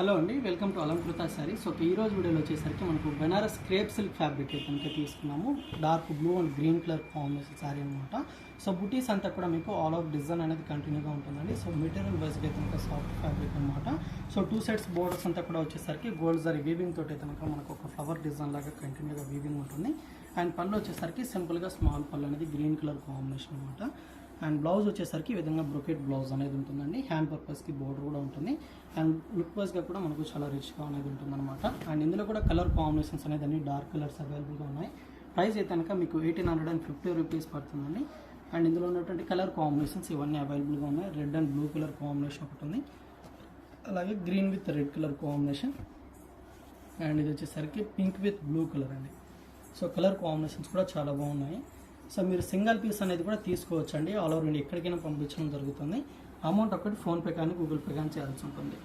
Hello అండి, welcome to Alankrita sorry. So ఈ రోజు వీడియోలో వచ్చేసరికి మనకు బెనారస్ క్రేప్ సిల్క్ ఫ్యాబ్రిక్ అయితే తీసుకున్నాము. Dark blue and green colour combination sorry అనమాట. సో బుటీస్ అంతా కూడా మీకు ఆల్ ఓవర్ డిజైన్ అనేది కంటిన్యూగా ఉంటుందండి. సో మెటీరియల్ వైజ్గా అయితే కనుక సాఫ్ట్ ఫ్యాబ్రిక్ అనమాట. సో 2 సైడ్స్ బోర్డర్స్ అంతా కూడా వచ్చేసరికి గోల్డ్ జరీ వీవింగ్ తోటి అయితే కనుక మనకు ఒక ఫ్లవర్ డిజైన్ లాగా కంటిన్యూగా వీవింగ్ ఉంటుంది. అండ్ పళ్ళు వచ్చేసరికి సింపుల్గా స్మాల్ పళ్ళు అనేది గ్రీన్ కలర్ కాంబినేషన్ అనమాట. అండ్ బ్లౌజ్ వచ్చేసరికి ఈ విధంగా బ్రొకెట్ బ్లౌజ్ అనేది ఉంటుందండి. హ్యాండ్ పర్పస్కి బోర్డర్ కూడా ఉంటుంది. అండ్ లుక్ వైజ్గా కూడా మనకు చాలా రిచ్గా అనేది ఉంటుందన్నమాట. అండ్ ఇందులో కూడా కలర్ కాంబినేషన్స్ అనేది అన్ని డార్క్ కలర్స్ అవైలబుల్గా ఉన్నాయి. ప్రైస్ అయితే కనుక మీకు 1850 రూపీస్ పడుతుందండి. అండ్ ఇందులో ఉన్నటువంటి కలర్ కాంబినేషన్స్ ఇవన్నీ అవైలబుల్గా ఉన్నాయి. Red and blue colour combination ఒకటి ఉంది, అలాగే green with red colour combination. And ఇది వచ్చేసరికి పింక్ విత్ బ్లూ కలర్ అండి. సో కలర్ కాంబినేషన్స్ కూడా చాలా బాగున్నాయి. సో మీరు సింగిల్ పీస్ అనేది కూడా తీసుకోవచ్చు అండి. ఆల్ ఓవర్ ఇండియా ఎక్కడికైనా పంపించడం జరుగుతుంది. అమౌంట్ ఒకటి ఫోన్పే కానీ గూగుల్ పే కానీ చేయాల్సి ఉంటుంది.